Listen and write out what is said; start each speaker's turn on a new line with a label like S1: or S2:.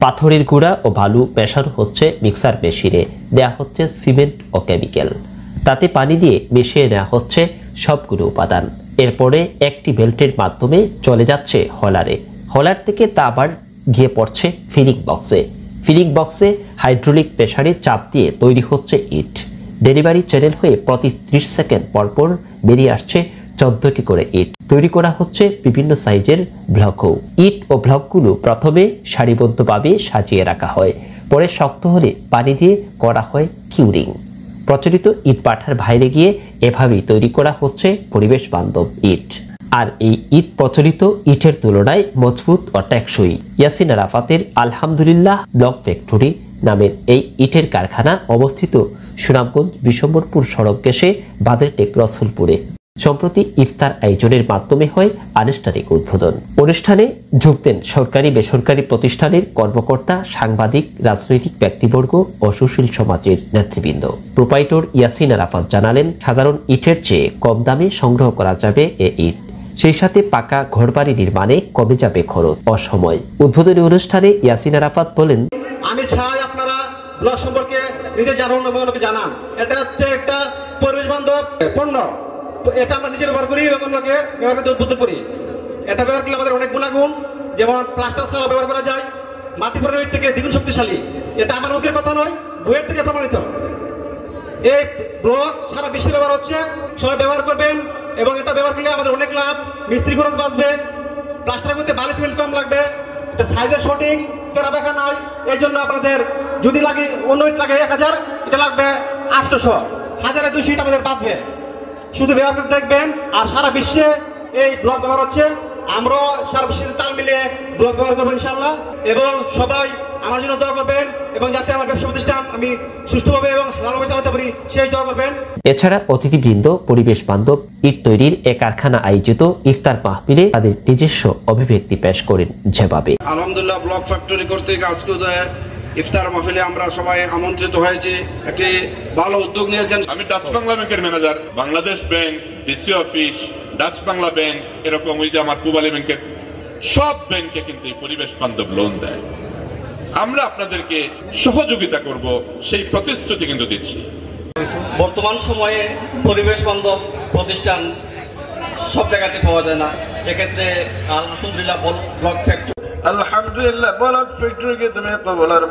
S1: পাথরের গুঁড়া ও বালু মেশানো হচ্ছে মিক্সার মেশিনে, দেয়া হচ্ছে সিমেন্ট ও কেমিক্যাল, তাতে পানি দিয়ে মিশিয়ে নেওয়া হচ্ছে সবগুলো উপাদান। এরপরে একটি বেল্টের মাধ্যমে চলে যাচ্ছে হলারে, হলার থেকে তা আবার গিয়ে পড়ছে ফিলিং বক্সে। ফিলিং বক্সে হাইড্রোলিক প্রেসারে চাপ দিয়ে তৈরি হচ্ছে ইট। ডেলিভারি চ্যানেল হয়ে প্রতি 30 সেকেন্ড পরপর বেরিয়ে আসছে 14টি করে ইট। তৈরি করা হচ্ছে বিভিন্ন সাইজের ব্লকও। ইট ও ব্লকগুলো প্রথমে সারিবদ্ধভাবে সাজিয়ে রাখা হয়, পরে শক্ত হলে পানি দিয়ে করা হয় কিউরিং। প্রচলিত ইট পাঠার বাইরে গিয়ে এভাবেই তৈরি করা হচ্ছে পরিবেশ বান্ধব ইট। আর এই ইট প্রচলিত ইটের তুলনায় মজবুত ও টেকসই। ইয়াসিন আরাফাতের আলহামদুলিল্লাহ ব্লক ফ্যাক্টরি নামের এই ইটের কারখানা অবস্থিত সুনামগঞ্জ বিশম্বরপুর সড়ক ঘেঁষে বাদেরটেক রসুলপুরে। সম্প্রতি ইফতার আয়োজনের মাধ্যমে হয় আনুষ্ঠানিক উদ্বোধন। অনুষ্ঠানে যোগ দেন সরকারি বেসরকারি প্রতিষ্ঠানের কর্মকর্তা, সাংবাদিক, রাজনৈতিক ব্যক্তিবর্গ ও সুশীল সমাজের নেতৃবৃন্দ। প্রোপাইটর ইয়াসিন আরাফাত জানালেন, সাধারণ ইটের চেয়ে কম দামে সংগ্রহ করা যাবে এ ইট। সেই সাথে পাকা ঘরবাড়ি নির্মাণে কমে যাবে খরচ ও সময়। উদ্বোধনী অনুষ্ঠানে ইয়াসিন আরাফাত বলেন,
S2: আমি চাই আপনারা ব্লক সম্পর্কে নিজের জানান। এটা হচ্ছে একটা পরিবেশ বান্ধব পণ্য, এটা আমরা নিজে ব্যবহার করি এবং অন্যকে ব্যবহার করতে উদ্বুদ্ধ করি। এটা ব্যবহার করলে আমাদের অনেক গুণাগুণ, যেমন প্লাস্টার ছাড়া ব্যবহার করা যায়, মাটি পড়ানোর ইট থেকে দ্বিগুণ শক্তিশালী। এটা আমার মুখের কথা নয়, বইয়ের থেকে প্রমাণিত। এই ব্লক সারা বিশ্বে ব্যবহার হচ্ছে, সবাই ব্যবহার করবেন এবং এটা ব্যবহার করলে আমাদের অনেক লাভ। মিস্ত্রি খরচ বাঁচবে, প্লাস্টারের মধ্যে বালি সিমেন্ট কম লাগবে, এটা সাইজের সঠিক, তেরা দেখা নাই। এই জন্য আপনাদের যদি লাগে অন্য ইট লাগে 1000, এটা লাগবে 800, 1200 ইট আমাদের বাঁচবে। শুধু ব্যবহার করে দেখবেন। আর সারা বিশ্বে এই ব্লক ব্যবহার হচ্ছে, আমরাও সারা বিশ্বের তাল মিলিয়ে ব্লক ব্যবহার করবো ইনশাল্লাহ। এবং সবাই আমার জন্য দোয়া করবেন এবং যাতে আমার ব্যবসা প্রতিষ্ঠান আমি সুষ্ঠুভাবে এবং হালালভাবে চালাতে পারি সেই দোয়া করবেন।
S1: এছাড়া অতিথিবৃন্দ পরিবেশ বান্ধব ইট তৈরির এক কারখানা আয়োজিত ইফতার মাহফিলে তাদের নিজস্ব অভিব্যক্তি পেশ করেন যেভাবে।
S3: আলহামদুলিল্লাহ ব্লক ফ্যাক্টরি কর্তৃক আজকে ইফতার মাহফিলে আমরা সবাই আমন্ত্রিত হয়েছি। একটি ভালো উদ্যোগ নিয়েছেন।
S4: আমি ডাচ বাংলা ব্যাংকের manager. Bangladesh bank, DC office, Dutch Bangla bank, এরকম ওই যে আমার পূবালী ব্যাংকের সব ব্যাংকে কিন্তু পরিবেশ বান্ধব লোন দেয়। আমরা আপনাদেরকে সহযোগিতা করব সেই প্রতিশ্রুতি কিন্তু দিচ্ছি।
S2: বর্তমান সময়ে পরিবেশ বান্ধব প্রতিষ্ঠান সব জায়গাতে পাওয়া যায় না, এক্ষেত্রে আলহামদুলিল্লাহ ব্লক ফ্যাক্টরি
S3: আলহামদুলিল্লাহ ব্লক ফ্যাক্টরিকে তুমি কবুল আর